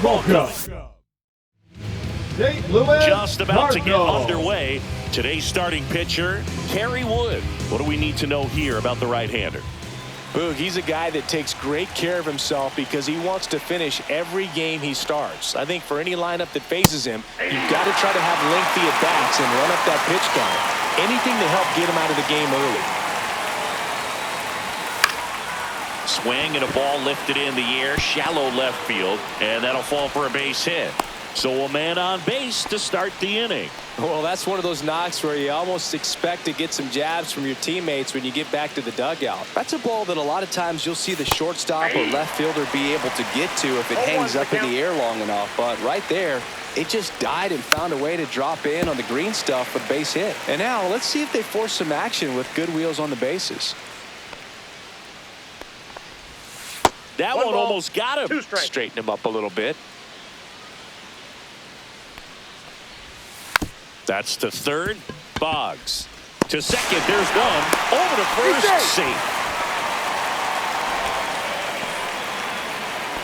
Welcome. St. Louis Just about to get Cardinals. underway. Today's starting pitcher, Kerry Wood. What do we need to know here about the right-hander? Boog, he's a guy that takes great care of himself because he wants to finish every game he starts. I think for any lineup that faces him, you've got to try to have lengthy at-bats and run up that pitch count. Anything to help get him out of the game early. Swing and a ball lifted in the air, shallow left field, and that'll fall for a base hit. So a man on base to start the inning. Well, that's one of those knocks where you almost expect to get some jabs from your teammates when you get back to the dugout. That's a ball that a lot of times you'll see the shortstop or left fielder be able to get to if it hangs up in the air long enough. But right there, it just died and found a way to drop in on the green stuff for the base hit. And now let's see if they force some action with good wheels on the bases. That one almost got him. Straighten him up a little bit. That's to third. Boggs. To second. There's one. Over to first. Safe.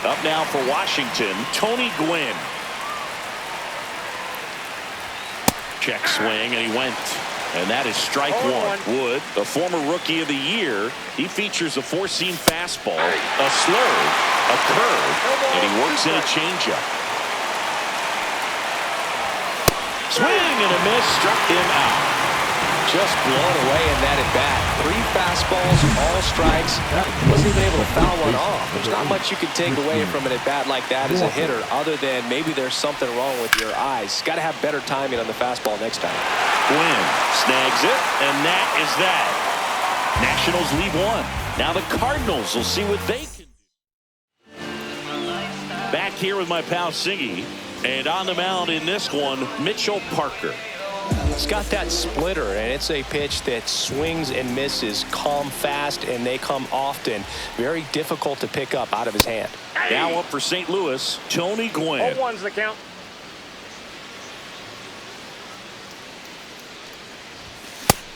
Up now for Washington, Tony Gwynn. Check swing, and he went. And that is strike one. Wood, the former rookie of the year, he features a four-seam fastball, a slurve, a curve, and he works in a changeup. Swing and a miss, struck him out. Just blown away in that at-bat. 3 fastballs, all strikes. Wasn't even able to foul one off. There's not much you can take away from an at-bat like that as a hitter other than maybe there's something wrong with your eyes. Got to have better timing on the fastball next time. Gwynn snags it, and that is that. Nationals lead 1. Now the Cardinals will see what they can do. Back here with my pal Siggy, and on the mound in this one, Mitchell Parker. It's got that splitter, and it's a pitch that swings and misses, come fast, and they come often. Very difficult to pick up out of his hand. Now up for St. Louis, Tony Gwynn. 0-1's the count.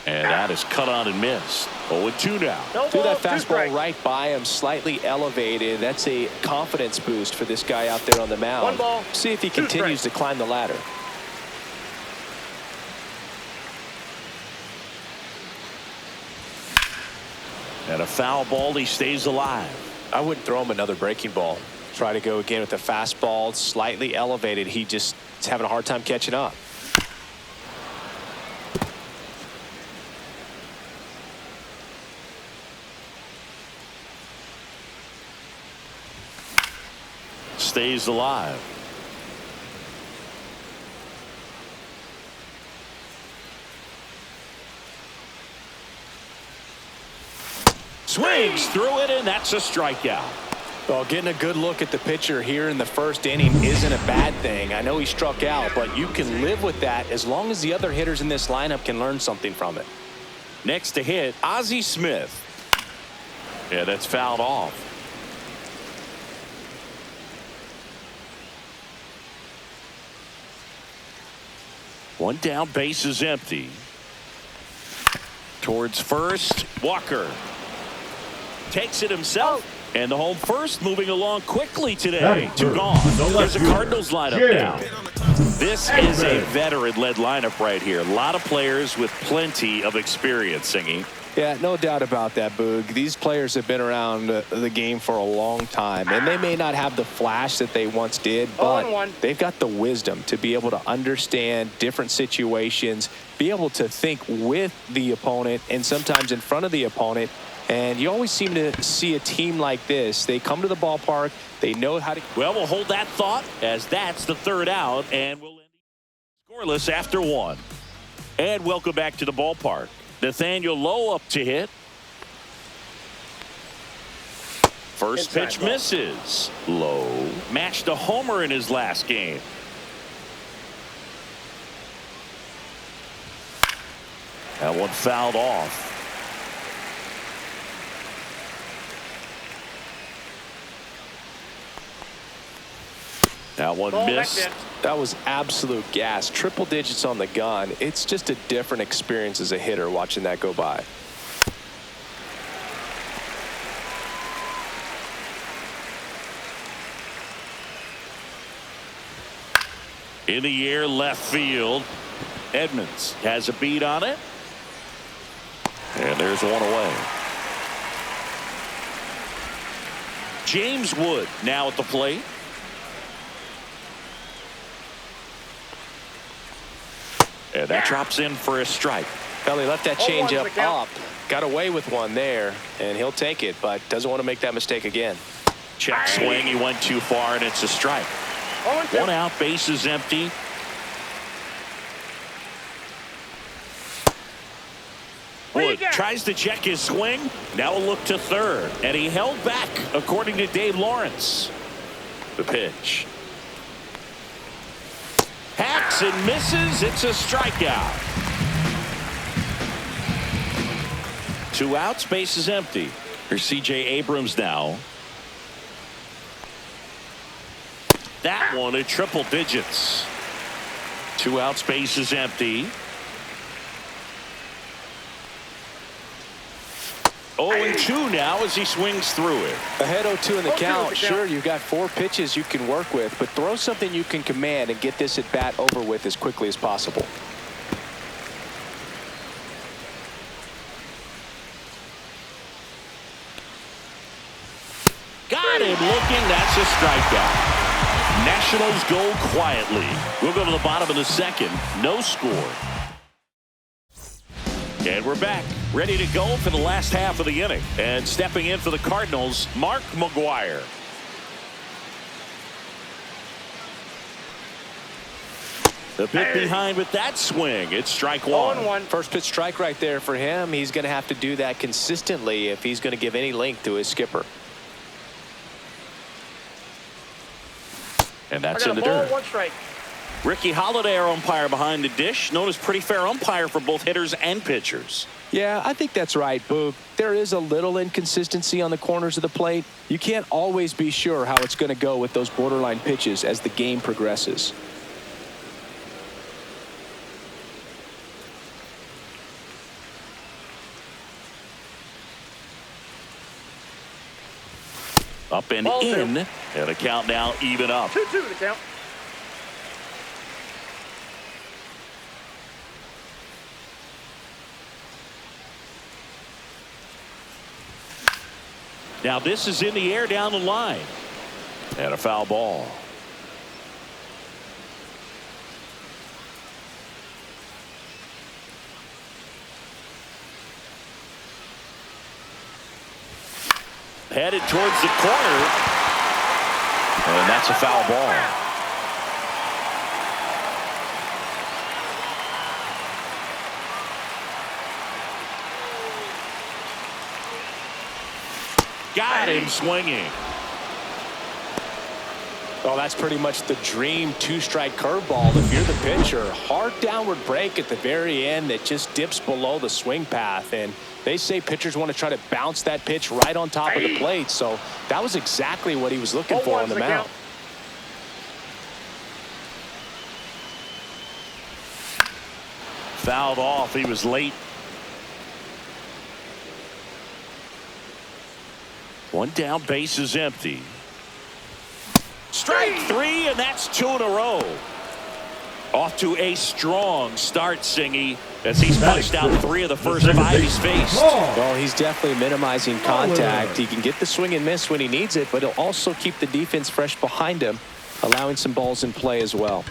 And that is cut on and missed. 0-2 now. Threw that fastball right by him, slightly elevated. That's a confidence boost for this guy out there on the mound. See if he continues to climb the ladder. And a foul ball, he stays alive. I wouldn't throw him another breaking ball. Try to go again with the fastball, slightly elevated. He just is having a hard time catching up. Stays alive. Swings through it, and that's a strikeout. Well, getting a good look at the pitcher here in the first inning isn't a bad thing. I know he struck out, but you can live with that as long as the other hitters in this lineup can learn something from it. Next to hit, Ozzie Smith. Yeah, that's fouled off. One down, base is empty. Towards first, Walker takes it himself, and the home first moving along quickly today. 2 gone. There's a Cardinals lineup now. This is a veteran-led lineup right here. A lot of players with plenty of experience, Singy. Yeah, no doubt about that, Boog. These players have been around the game for a long time, and they may not have the flash that they once did, but they've got the wisdom to be able to understand different situations, be able to think with the opponent and sometimes in front of the opponent. And you always seem to see a team like this. They come to the ballpark. They know how to. Well, we'll hold that thought as that's the 3rd out, and we'll end scoreless after 1. And welcome back to the ballpark. Nathaniel Lowe up to hit. First pitch misses. Lowe matched a homer in his last game. That one fouled off. That one missed. That was absolute gas. Triple digits on the gun. It's just a different experience as a hitter watching that go by. In the air, left field. Edmonds has a beat on it. And there's one away. James Wood now at the plate. And that drops in for a strike. Well, he left that changeup up. Got away with one there, and he'll take it, but doesn't want to make that mistake again. Check swing. He went too far, and it's a strike. One out, bases empty. Wood tries to check his swing. Now a look to third, and he held back, according to Dave Lawrence. The pitch. Hacks and misses. It's a strikeout. 2 outs, bases empty. Here's C.J. Abrams now. That one at triple digits. 2 outs, bases empty. 0-2 now as he swings through it. Ahead 0-2 in the count. Sure, you've got 4 pitches you can work with, but throw something you can command and get this at bat over with as quickly as possible. Got him looking. That's a strikeout. Nationals go quietly. We'll go to the bottom of the second. No score. And we're back, ready to go for the last half of the inning. And stepping in for the Cardinals, Mark McGwire. The bit behind with that swing. It's strike one. First pitch strike right there for him. He's going to have to do that consistently if he's going to give any length to his skipper. And that's in the dirt. 1 strike. Ricky Holiday, our umpire behind the dish, known as pretty fair umpire for both hitters and pitchers. Yeah, I think that's right, Boog. There is a little inconsistency on the corners of the plate. You can't always be sure how it's going to go with those borderline pitches as the game progresses. Up and in, and a count now even up. 2-2 the count. Now this is in the air down the line. And a foul ball. Headed towards the corner. And that's a foul ball. Got him swinging. Well, that's pretty much the dream 2-strike curveball if you're the pitcher. Hard downward break at the very end that just dips below the swing path. And they say pitchers want to try to bounce that pitch right on top of the plate. So that was exactly what he was looking for on the mound. Fouled off. He was late. 1 down, base is empty. Strike 3, and that's 2 in a row. Off to a strong start, Singy, as he's punched out 3 of the first 5 he's faced. Well, he's definitely minimizing contact. He can get the swing and miss when he needs it, but he'll also keep the defense fresh behind him, allowing some balls in play as well.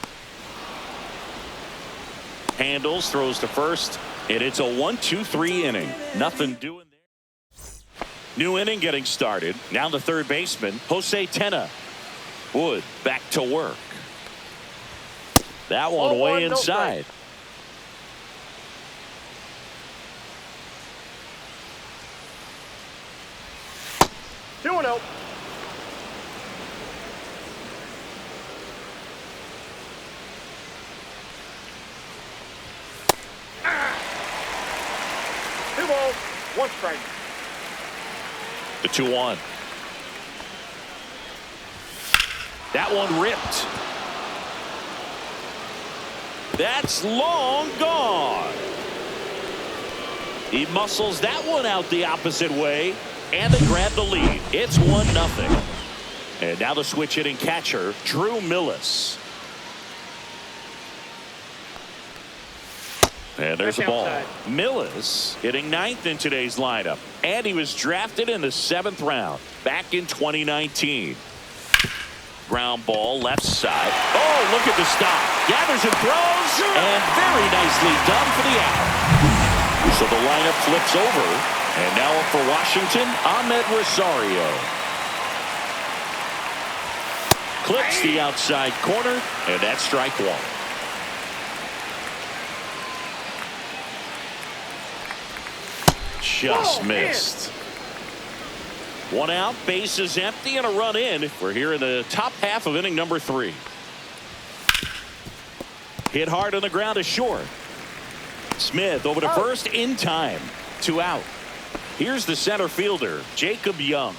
Handles, throws to first, and it's a 1-2-3 inning. Nothing doing there. New inning getting started. Now the third baseman, Jose Tena. Wood back to work. That one way inside. Two out. Two balls, 1 strike. The 2-1. That one ripped. That's long gone. He muscles that one out the opposite way, and they grab the lead. It's 1-0. And now the switch hitting catcher, Drew Millis. And there's the ball. Millis hitting ninth in today's lineup. And he was drafted in the 7th round back in 2019. Ground ball left side. Oh, look at the stop. Gathers and throws. And very nicely done for the out. So the lineup flips over. And now up for Washington, Ahmed Rosario. Clips the outside corner. And that's strike one. Just missed. One out, bases empty, and a run in. We're here in the top half of inning number 3. Hit hard on the ground to short. Smith over to first in time. 2 out. Here's the center fielder, Jacob Young.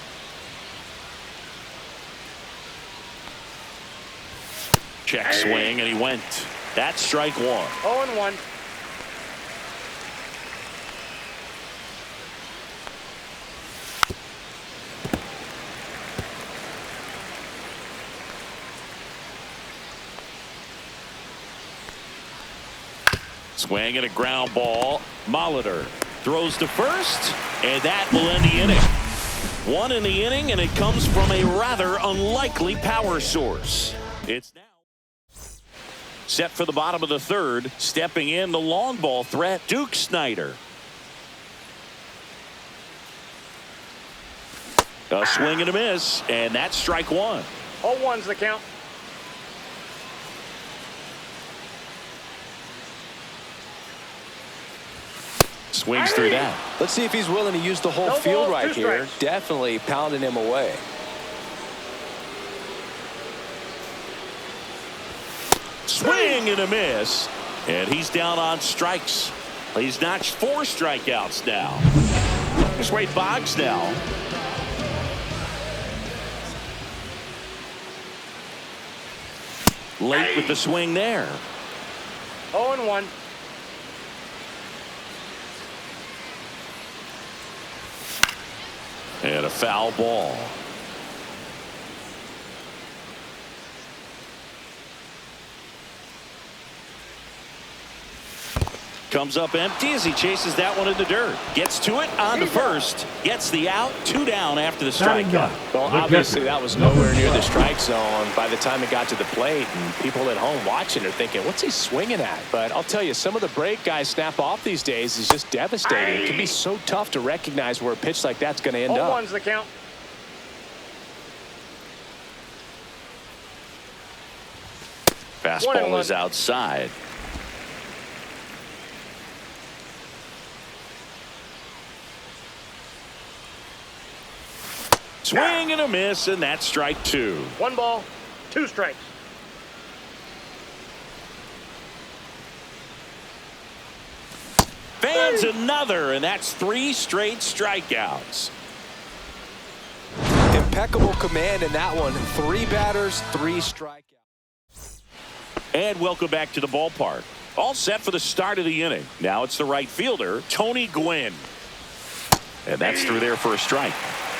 Check swing, and he went. That's strike one. 0-1. Swing and a ground ball. Molitor throws to first, and that will end the inning. 1 in the inning, and it comes from a rather unlikely power source. It's now set for the bottom of the 3rd. Stepping in, the long ball threat, Duke Snider. A swing and a miss, and that's strike one. 0-1's the count. Swings through that. Let's see if he's willing to use the whole field right here. Definitely pounding him away. Swing and a miss. And he's down on strikes. He's notched 4 strikeouts now. Here's Wade Boggs now. Late with the swing there. 0-1. And a foul ball. Comes up empty as he chases that one in the dirt. Gets to it on the first. Gets the out. 2 down after the strikeout. Well, obviously that was nowhere near the strike zone by the time it got to the plate. And people at home watching are thinking, what's he swinging at? But I'll tell you, some of the break guys snap off these days is just devastating. It can be so tough to recognize where a pitch like that's going to end up. 0-1's the count. Fastball is outside. Swing and a miss, and that's strike 2. 1 ball, 2 strikes. Fans another, and that's 3 straight strikeouts. Impeccable command in that one. 3 batters, 3 strikeouts. And welcome back to the ballpark. All set for the start of the inning. Now it's the right fielder, Tony Gwynn. And that's through there for a strike.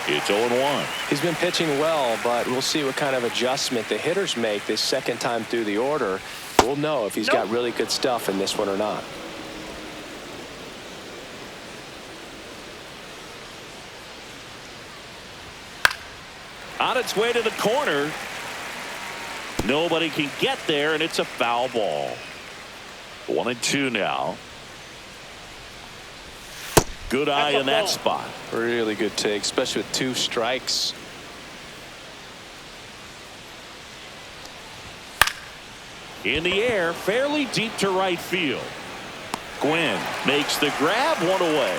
It's 0-1. He's been pitching well, but we'll see what kind of adjustment the hitters make this second time through the order. We'll know if he's got really good stuff in this one or not. On its way to the corner. Nobody can get there, and it's a foul ball. 1-2 now. Good eye in that spot. Really good take, especially with 2 strikes. In the air, fairly deep to right field. Gwynn makes the grab, 1 away.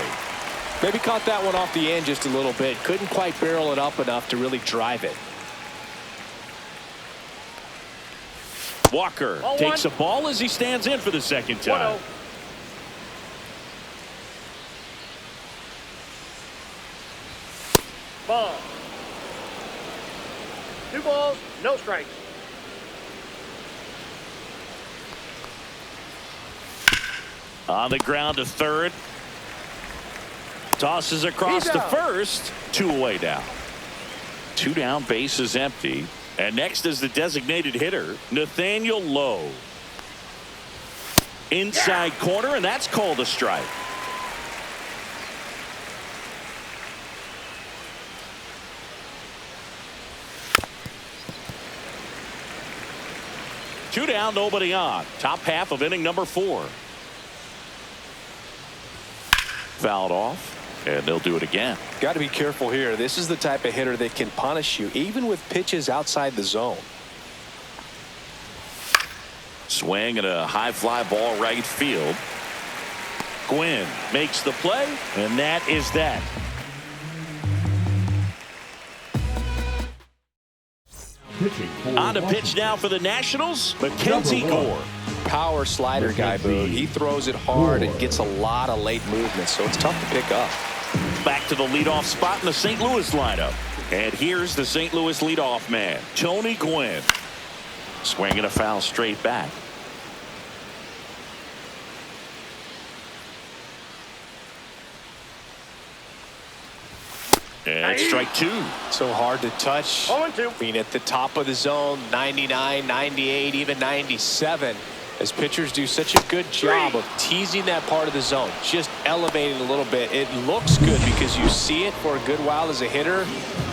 Maybe caught that one off the end just a little bit. Couldn't quite barrel it up enough to really drive it. Walker takes a ball as he stands in for the second time. 1-0. Ball. 2 balls, no strikes. On the ground to third. Tosses across to first. 2 away now. 2 down, bases empty. And next is the designated hitter, Nathaniel Lowe. Inside corner, and that's called a strike. Two down, nobody on. Top half of inning number 4. Fouled off, and they'll do it again. Got to be careful here. This is the type of hitter that can punish you, even with pitches outside the zone. Swing and a high fly ball right field. Gwynn makes the play, and that is that. On to pitch now for the Nationals, Mackenzie Gore. Power slider guy, Boog. He throws it hard and gets a lot of late movement, so it's tough to pick up. Back to the leadoff spot in the St. Louis lineup. And here's the St. Louis leadoff man, Tony Gwynn. Swinging a foul straight back. And strike 2. So hard to touch. 0-2. Being at the top of the zone, 99, 98, even 97. As pitchers do such a good job of teasing that part of the zone, just elevating a little bit. It looks good because you see it for a good while as a hitter.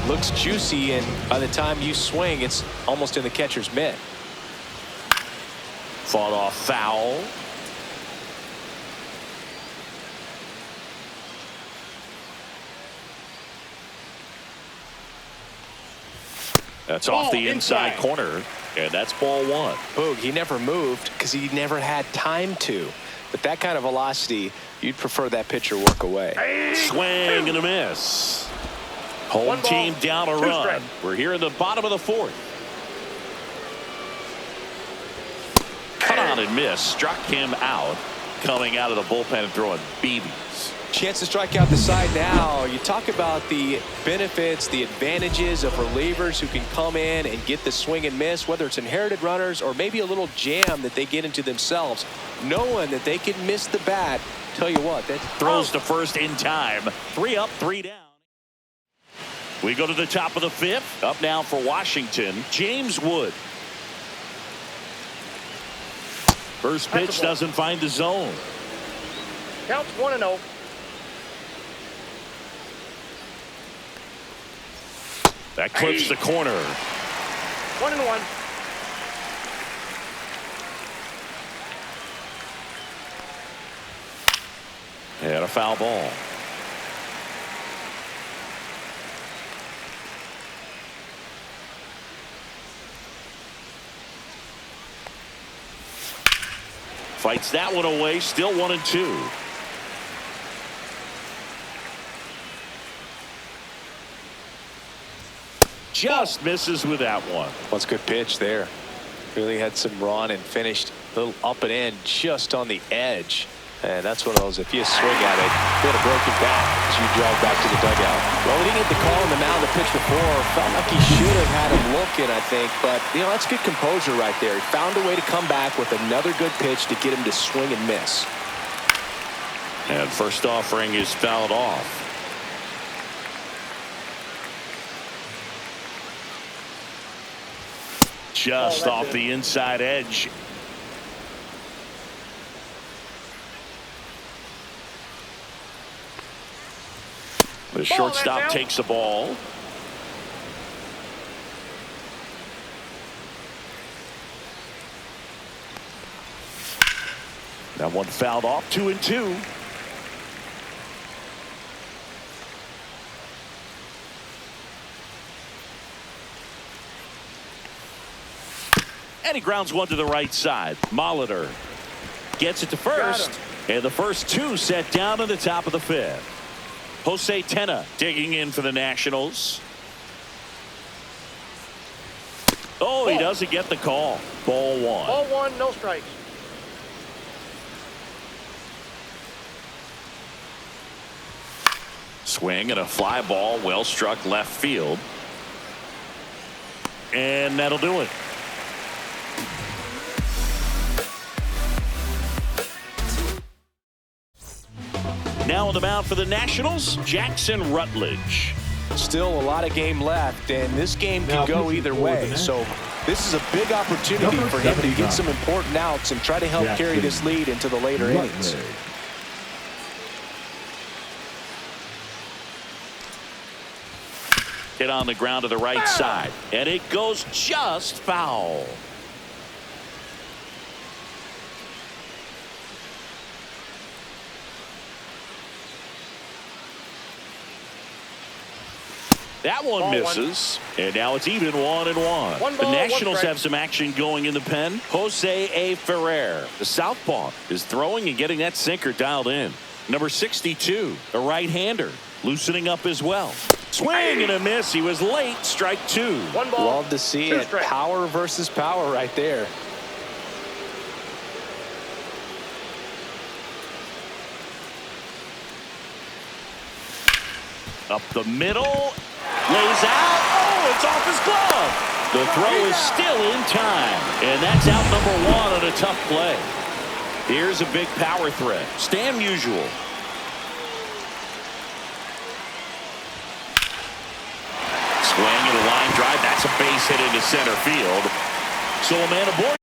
Looks juicy, and by the time you swing, it's almost in the catcher's mitt. Fought off foul. That's off the inside corner, and that's ball 1. Boog, he never moved because he never had time to. But that kind of velocity, you'd prefer that pitcher work away. Swing and a miss. Home team down a run. We're here in the bottom of the 4th. Cut on and miss. Struck him out. Coming out of the bullpen and throwing BBs. Chance to strike out the side now. You talk about the benefits, the advantages of relievers who can come in and get the swing and miss, whether it's inherited runners or maybe a little jam that they get into themselves, knowing that they can miss the bat. Tell you what, that throws to first in time. 3 up, 3 down. We go to the top of the 5th. Up now for Washington, James Wood. First pitch doesn't find the zone. Counts 1-0. That clips the corner. 1-1. And a foul ball. Fights that one away. Still 1-2. Just misses with that one. was a good pitch there. Really had some run and finished a little up and in just on the edge. And that's one of those, if you swing at it, you had a broken back as you drive back to the dugout. Well, he didn't get the call on the mound the pitch before. Felt like he should have had him looking, I think. But, you know, that's good composure right there. He found a way to come back with another good pitch to get him to swing and miss. And first offering is fouled off. Just off the inside edge. The shortstop takes the ball. That one fouled off. 2-2. And he grounds one to the right side. Molitor gets it to first. And the first 2 set down in the top of the 5th. Jose Tena digging in for the Nationals. Oh, he doesn't get the call. Ball 1. Ball 1, no strikes. Swing and a fly ball, well struck left field. And that'll do it. Now on the mound for the Nationals, Jackson Rutledge. Still a lot of game left, and this game can go either way. So This is a big opportunity for him to get some important outs and try to help carry this lead into the later innings. Hit on the ground to the right side, and it goes just foul. That one misses, and now it's even 1-1. The Nationals have some action going in the pen. Jose A. Ferrer, the southpaw, is throwing and getting that sinker dialed in. Number 62, the right-hander, loosening up as well. Swing and a miss. He was late. Strike two. Love to see it. Power versus power right there. Up the middle. Lays out. Oh, it's off his glove. The throw is still in time. And that's out number one on a tough play. Here's a big power threat. Stan Musial. Swing and a line drive. That's a base hit into center field. So a man aboard.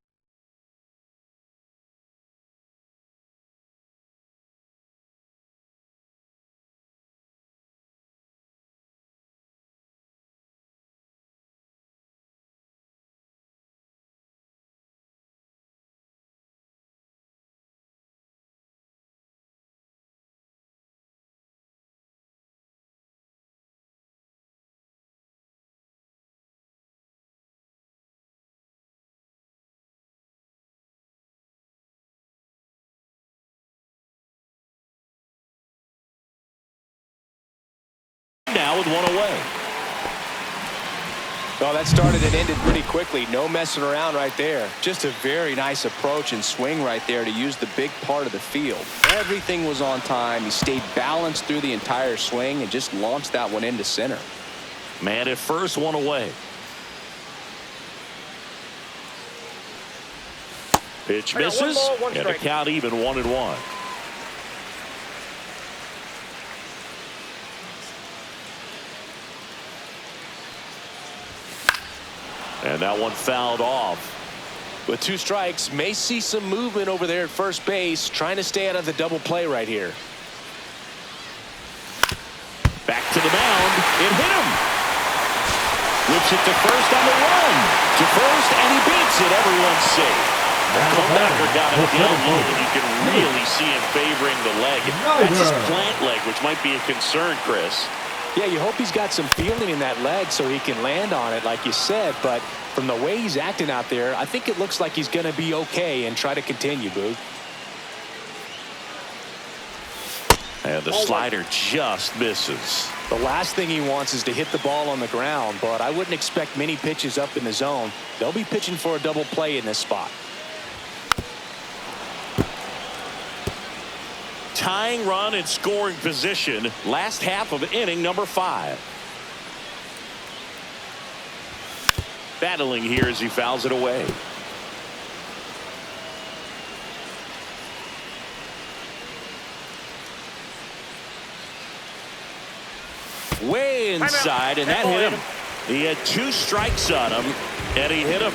Now with one away. Well, that started and ended pretty quickly. No messing around right there. Just a very nice approach and swing right there to use the big part of the field. Everything was on time. He stayed balanced through the entire swing and just launched that one into center. Man at first, one away. Pitch misses, and a count even 1-1. And that one fouled off. With two strikes, may see some movement over there at first base, trying to stay out of the double play right here. Back to the mound. It hit him. Whips it to first on the run. To first, and he beats it. Everyone's safe. Comebacker got him down low, and you can really see him favoring the leg. That's his plant leg, which might be a concern, Chris. Yeah, you hope he's got some feeling in that leg so he can land on it, like you said. But from the way he's acting out there, I think it looks like he's going to be okay and try to continue, Boog. And the slider just misses. The last thing he wants is to hit the ball on the ground, but I wouldn't expect many pitches up in the zone. They'll be pitching for a double play in this spot. Tying run in scoring position. Last half of inning number 5. Battling here as he fouls it away. Way inside, and that hit him. He had 2 strikes on him, and he hit him.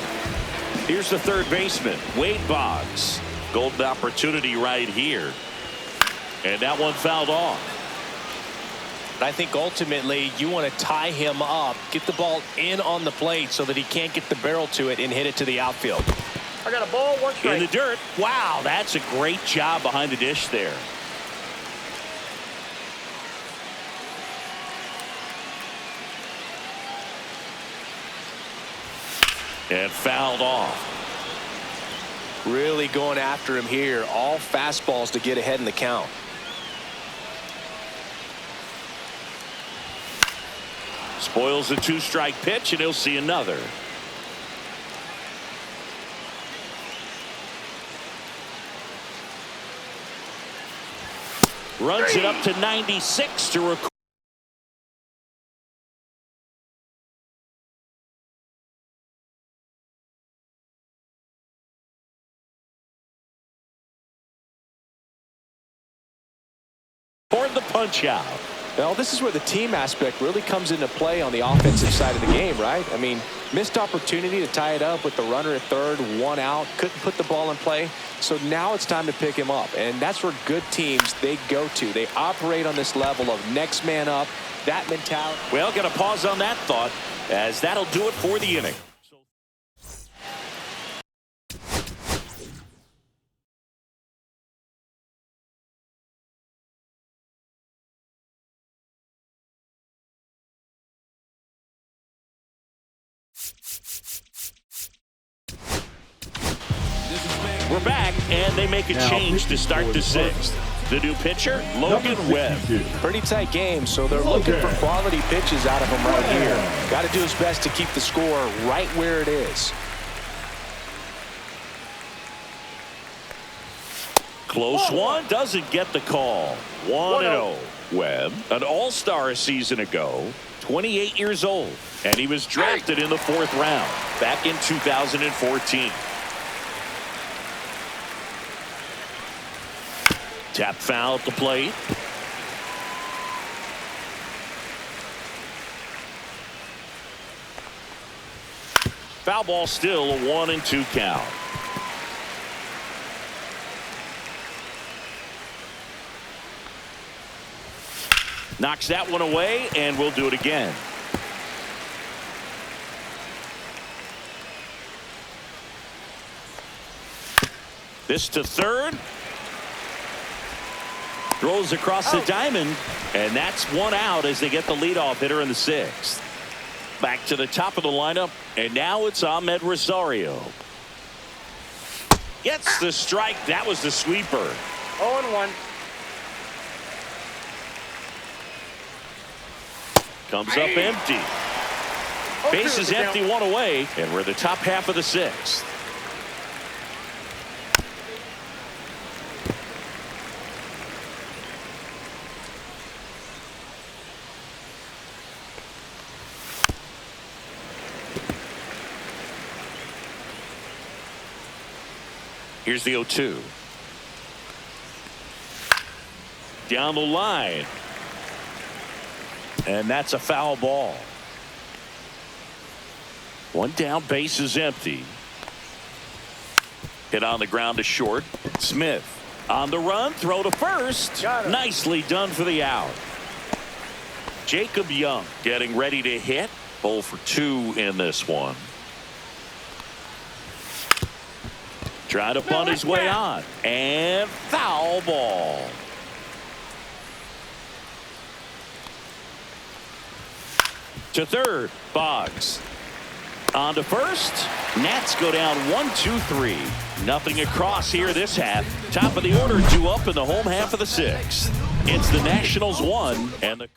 Here's the third baseman, Wade Boggs. Golden opportunity right here. And that one fouled off. I think ultimately you want to tie him up, get the ball in on the plate so that he can't get the barrel to it and hit it to the outfield. I got a ball, 1 strike. In the dirt. Wow, that's a great job behind the dish there. And fouled off. Really going after him here. All fastballs to get ahead in the count. Spoils the 2-strike pitch, and he'll see another. Runs it up to 96 to record. Toward the punch out. Well, this is where the team aspect really comes into play on the offensive side of the game, right? I mean, missed opportunity to tie it up with the runner at third, 1 out, couldn't put the ball in play. So now it's time to pick him up, and that's where good teams, they go to. They operate on this level of next man up, that mentality. Well, going to pause on that thought, as that'll do it for the inning. We're back, and they make a change to start the 6th. The new pitcher, Logan Webb. Pretty tight game, so they're looking for quality pitches out of him right here. Got to do his best to keep the score right where it is. Close one, doesn't get the call. 1-0. Webb, an all-star a season ago, 28 years old, and he was drafted in the 4th round back in 2014. Tap foul at the plate. Foul ball, still a 1-2 count. Knocks that one away, and we'll do it again. This to third. Throws across the diamond, and that's 1 out as they get the leadoff hitter in the 6th. Back to the top of the lineup, and now it's Ahmed Rosario. Gets the strike. That was the sweeper. 0-1. Comes up empty. Base is empty, 1 away, and we're the top half of the 6th. Here's the 0-2. Down the line. And that's a foul ball. 1 down, base is empty. Hit on the ground to short. Smith on the run, throw to first. Nicely done for the out. Jacob Young getting ready to hit. 0 for 2 in this one. Trying to punt his way on. And foul ball. To third, Boggs. On to first. Nats go down 1-2-3. Nothing across here this half. Top of the order, 2 up in the home half of the 6th. It's the Nationals 1 and the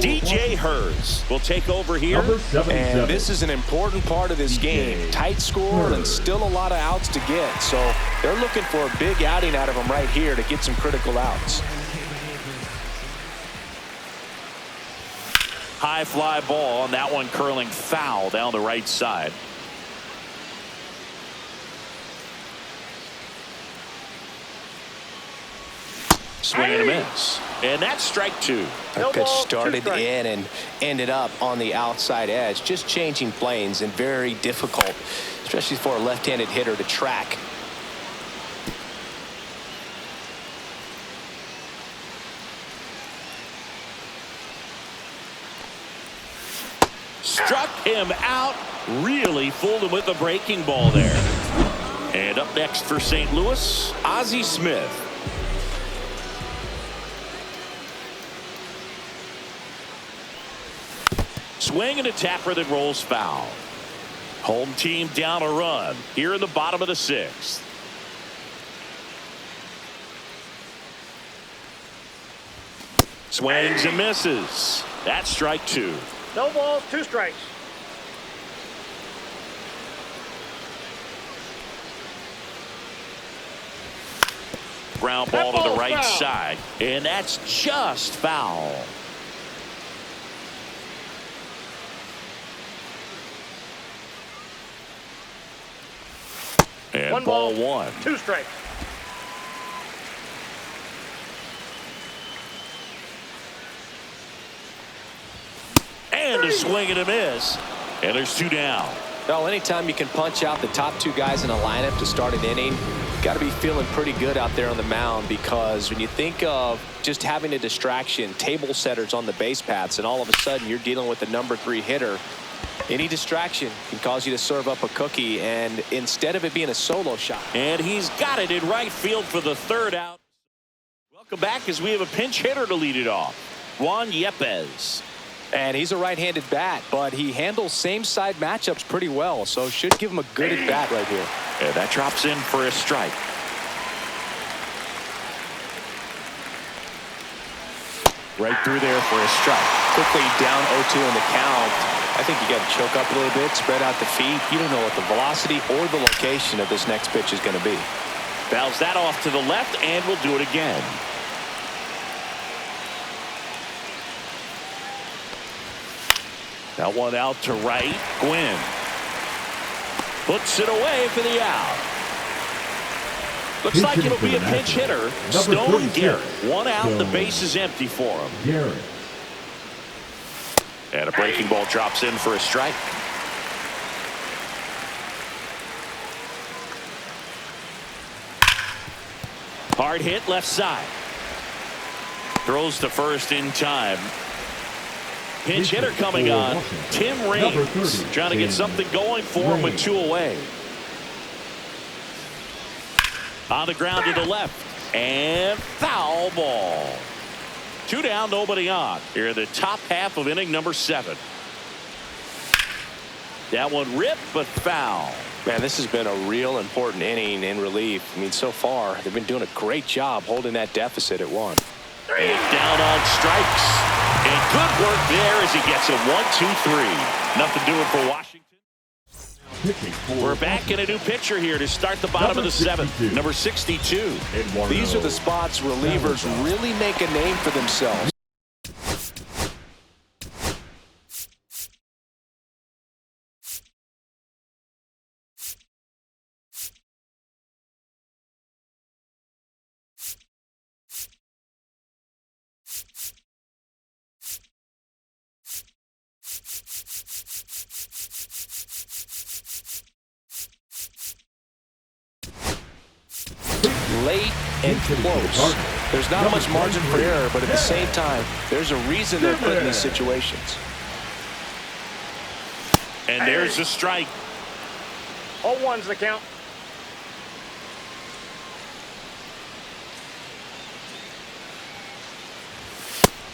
DJ Hurts will take over here. And this is an important part of this game. Tight score and still a lot of outs to get. So they're looking for a big outing out of him right here to get some critical outs. High fly ball, and that one curling foul down the right side. Swing and a miss. And that's strike 2. That pitch started in and ended up on the outside edge. Just changing planes and very difficult, especially for a left-handed hitter to track. Struck him out. Really fooled him with the breaking ball there. And up next for St. Louis, Ozzie Smith. Swing and a tapper that rolls foul. Home team down a run here in the bottom of the 6th. Swings and misses. That's strike 2. No balls, 2 strikes. Ground ball to the right side, and that's just foul. And 1 ball ball, 1. 2 strikes. And a swing and a miss. And there's 2 down. Well, anytime you can punch out the top 2 guys in a lineup to start an inning, you've got to be feeling pretty good out there on the mound, because when you think of just having a distraction, table setters on the base paths, and all of a sudden you're dealing with the number 3 hitter, any distraction can cause you to serve up a cookie, and instead of it being a solo shot. And he's got it in right field for the 3rd out. Welcome back as we have a pinch hitter to lead it off. Juan Yepez. And he's a right-handed bat, but he handles same-side matchups pretty well, so should give him a good at-bat right here. And that drops in for a strike. Right through there for a strike. Quickly down 0-2 in the count. I think you got to choke up a little bit, spread out the feet. You don't know what the velocity or the location of this next pitch is going to be. Fouls that off to the left, and we'll do it again. That one out to right. Gwynn puts it away for the out. Looks like it'll be a pinch hitter. Stone Garrett. 1 out. The base is empty for him. Garrett. And a breaking ball drops in for a strike. Hard hit left side. Throws to first in time. Pinch hitter coming on. Tim Raines trying to get something going for him with 2 away. On the ground to the left. And foul ball. 2 down, nobody on. Here in the top half of inning number 7. That one ripped, but foul. Man, this has been a real important inning in relief. I mean, so far, they've been doing a great job holding that deficit at 1. And down on strikes. And good work there as he gets it 1-2-3. Nothing doing for Washington. We're back in a new pitcher here to start the bottom of the 7th. Number 62. These are the spots relievers really make a name for themselves. Late and close. There's not much margin for error, but at the same time, there's a reason they're put in these situations. And there's a strike. 0-1's the count.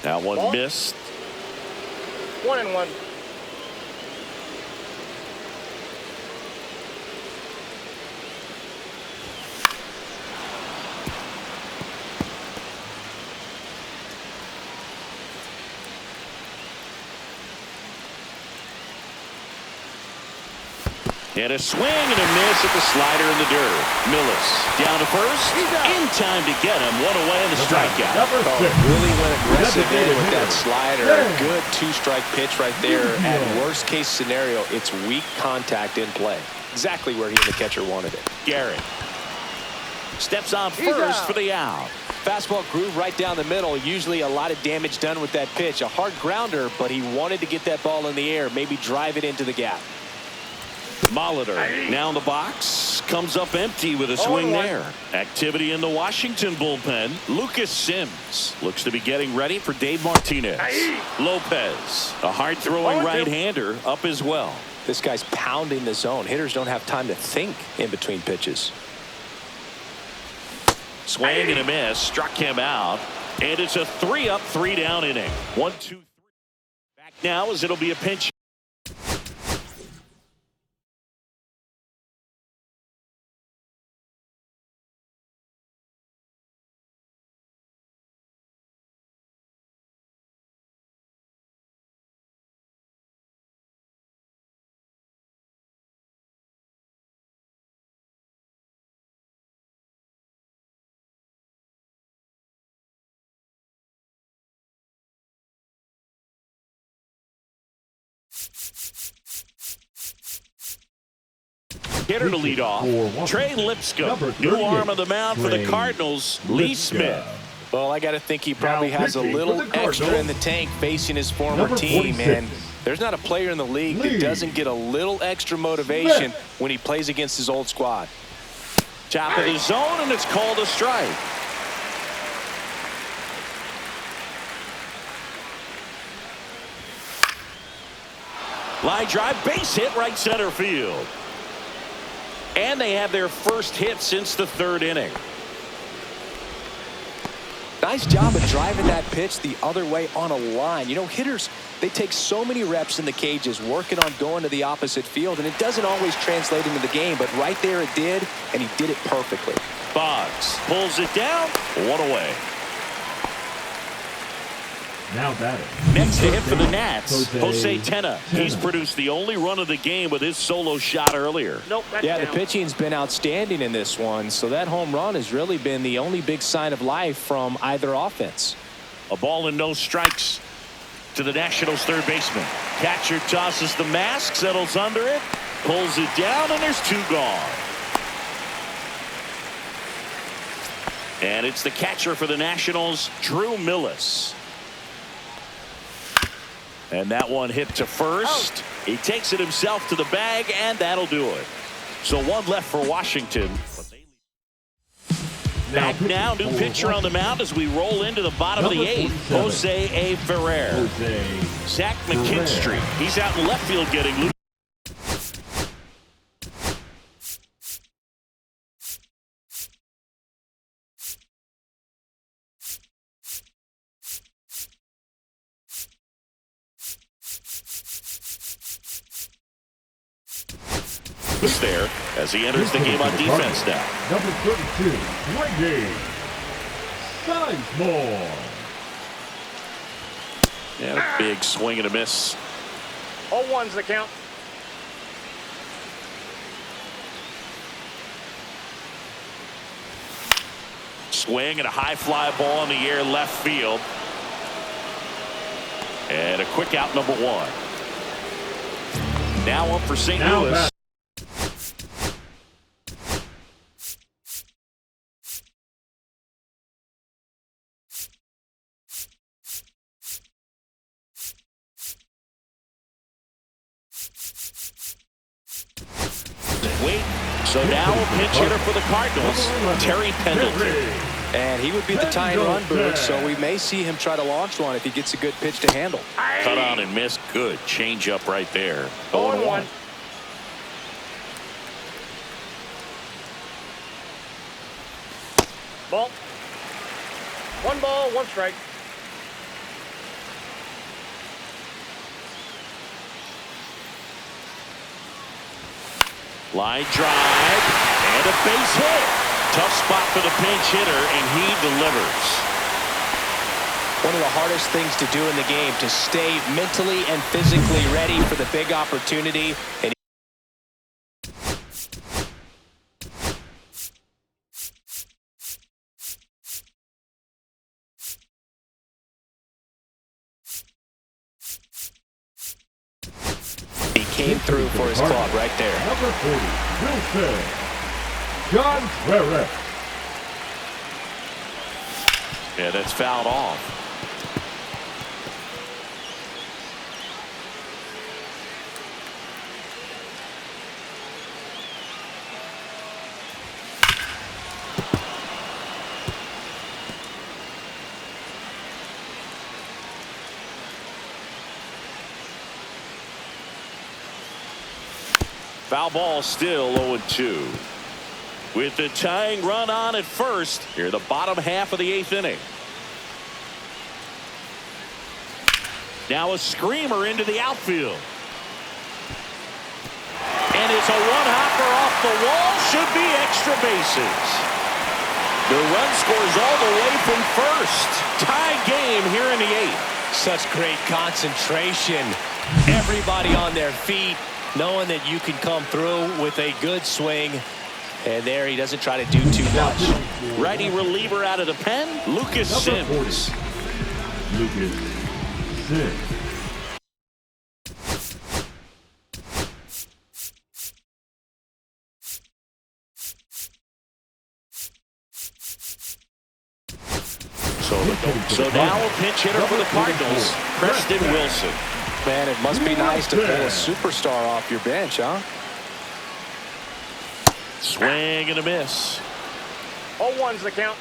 That one missed. 1-1. And a swing and a miss at the slider in the dirt. Millis down to first. In time to get him. 1 away in the strikeout. Really went aggressive in with that slider. Good 2-strike pitch right there. At worst case scenario, it's weak contact in play. Exactly where he and the catcher wanted it. Garrett steps on first for the out. Fastball groove right down the middle. Usually a lot of damage done with that pitch. A hard grounder, but he wanted to get that ball in the air. Maybe drive it into the gap. Molitor now in the box, comes up empty with a swing there. Activity in the Washington bullpen. Lucas Sims looks to be getting ready for Dave Martinez. Lopez, a hard throwing right-hander, up as well. This guy's pounding the zone. Hitters don't have time to think in between pitches. Swing and a miss, struck him out, and it's a 3-up, 3-down inning. 1-2-3. Back now as it'll be a pinch. Hitter to lead off. Trey Lipscomb. New arm of the mound for the Cardinals. Lee Smith. Well, I got to think he probably has a little extra in the tank facing his former team, and There's not a player in the league that doesn't get a little extra motivation when he plays against his old squad. Top of the zone, and it's called a strike. Line drive, base hit, right center field. And they have their first hit since the third inning. Nice job of driving that pitch the other way on a line. You know, hitters, they take so many reps in the cages working on going to the opposite field, and it doesn't always translate into the game, but right there it did, and he did it perfectly. Boggs pulls it down, one away. Now batting. Next to hit for the Nats, Jose Tena. He's produced the only run of the game with his solo shot earlier. Nope, that's Yeah, down. the pitching's been outstanding in this one, so that home run has really been the only big sign of life from either offense. A ball and no strikes to the Nationals' third baseman. Catcher tosses the mask, settles under it, pulls it down, and there's two gone. And it's the catcher for the Nationals, Drew Millis. And that one hit to first. He takes it himself to the bag, and that'll do it. So one left for Washington. Back now, new pitcher on the mound as we roll into the bottom of the eighth. Jose A. Ferrer. Zach McKinstry. He's out in left field getting loose. There as he enters the game on defense now. Number 32, Wayne Sizemore. And a big swing and a miss. 0-1's the count. Swing and a high fly ball in the air left field. And a quick out, number one. Now up for St. Louis. So now a pinch hitter for the Cardinals, Terry Pendleton. And he would be the tying run, Boog, so we may see him try to launch one if he gets a good pitch to handle. Cut on and miss. Good change up right there. 0-1. Ball. 1 ball, 1 strike. Line drive and a base hit. Tough spot for the pinch hitter, and he delivers. One of the hardest things to do in the game, to stay mentally and physically ready for the big opportunity. And he came through for his club right there. Number 40, Wilson Contreras. Yeah, that's fouled off. Foul ball, still 0-2. With the tying run on at first, here the bottom half of the eighth inning. Now a screamer into the outfield. And it's a one-hopper off the wall. Should be extra bases. The run scores all the way from first. Tie game here in the eighth. Such great concentration. Everybody on their feet, knowing that you can come through with a good swing. And there he doesn't try to do too much. Righty reliever out of the pen, Lucas Sims. Lucas Sims. So now a pinch hitter for the Cardinals, Preston Wilson. Man, it must be nice to pull a superstar off your bench, huh? Swing and a miss. 0-1's the count.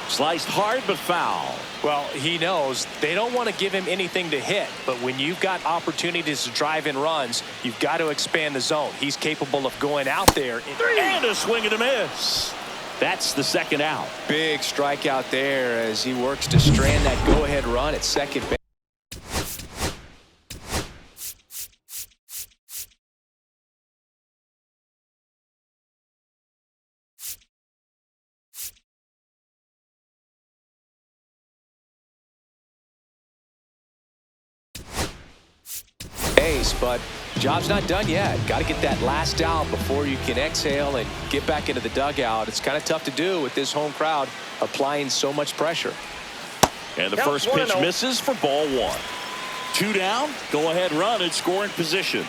Sliced hard but foul. Well, he knows they don't want to give him anything to hit, but when you've got opportunities to drive in runs, you've got to expand the zone. He's capable of going out there. And a swing and a miss. That's the second out. Big strikeout there as he works to strand that go-ahead run at second base. But job's not done yet. Got to get that last out before you can exhale and get back into the dugout. It's kind of tough to do with this home crowd applying so much pressure. And the first pitch misses for ball one. 2 down, go ahead run in scoring position.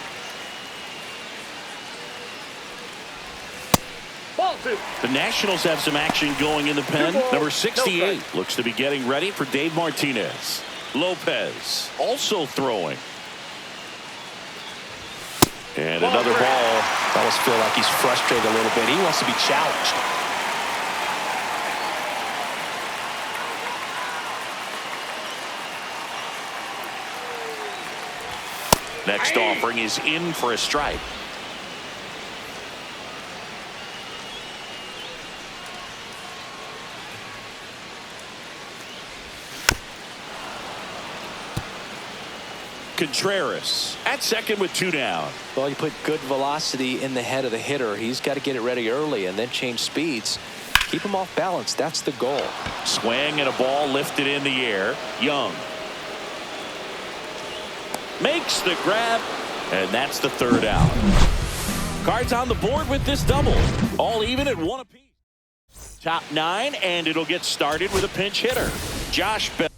Ball 2. The Nationals have some action going in the pen. Number 68 looks to be getting ready for Dave Martinez. Lopez also throwing. And another ball. I almost feel like he's frustrated a little bit. He wants to be challenged. Next offering is in for a strike. Contreras at second with 2 down. Well, you put good velocity in the head of the hitter. He's got to get it ready early and then change speeds. Keep him off balance. That's the goal. Swing and a ball lifted in the air. Young makes the grab, and that's the third out. Cards on the board with this double. All even at 1 apiece. Top 9, and it'll get started with a pinch hitter. Josh Bell.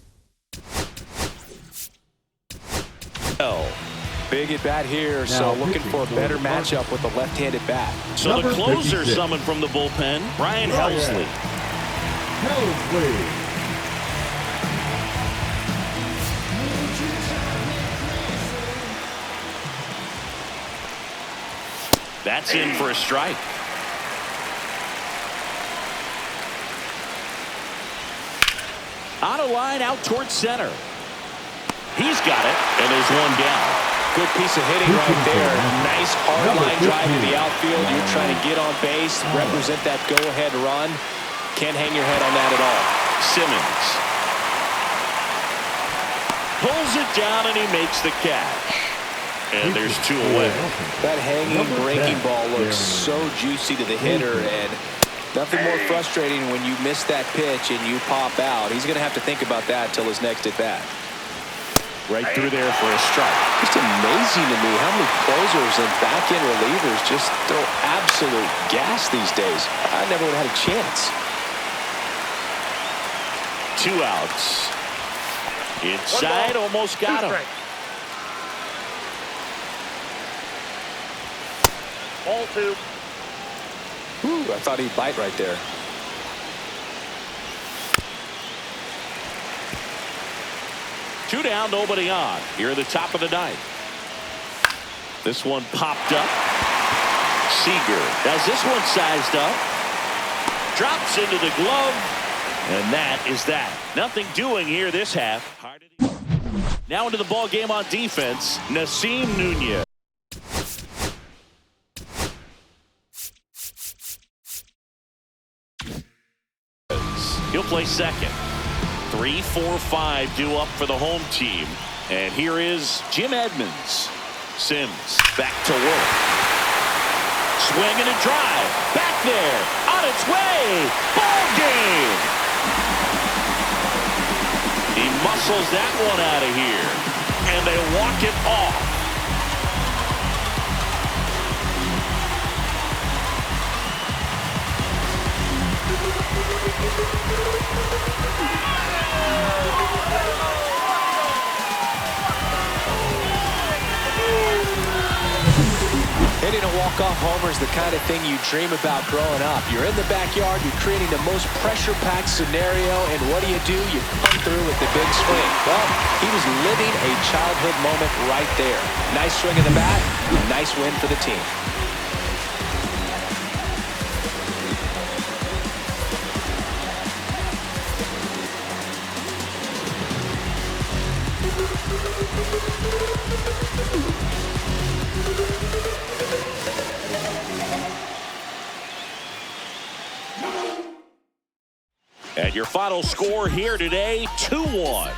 Big at bat here, so looking for a better matchup with a left-handed bat. So the closer summoned from the bullpen, Brian Helsley. That's in for a strike. On a line out towards center. He's got it, and there's 1 down. Good piece of hitting right there. Nice hard line drive to the outfield. You're trying to get on base, represent that go-ahead run. Can't hang your head on that at all. Simmons pulls it down, and he makes the catch. And there's 2 away. That hanging breaking ball looks so juicy to the hitter, and nothing more frustrating when you miss that pitch and you pop out. He's going to have to think about that till his next at bat. Right through there for a strike. Just amazing to me how many closers and back-end relievers just throw absolute gas these days. I never would have had a chance. 2 outs. Inside, almost got him. Ball 2. Ooh, I thought he'd bite right there. Two down, nobody on. Here at the top of the 9th. This one popped up. Seager has this one sized up. Drops into the glove. And that is that. Nothing doing here this half. Now into the ball game on defense, Nasim Nunez. He'll play second. 3, 4, 5 due up for the home team. And here is Jim Edmonds. Sims back to work. Swing and a drive. Back there. On its way. Ball game. He muscles that one out of here. And they walk it off. Hitting a walk-off homer is the kind of thing you dream about growing up. You're in the backyard, you're creating the most pressure-packed scenario, and what do? You come through with the big swing. Well, he was living a childhood moment right there. Nice swing of the bat, nice win for the team. And your final score here today, 2-1.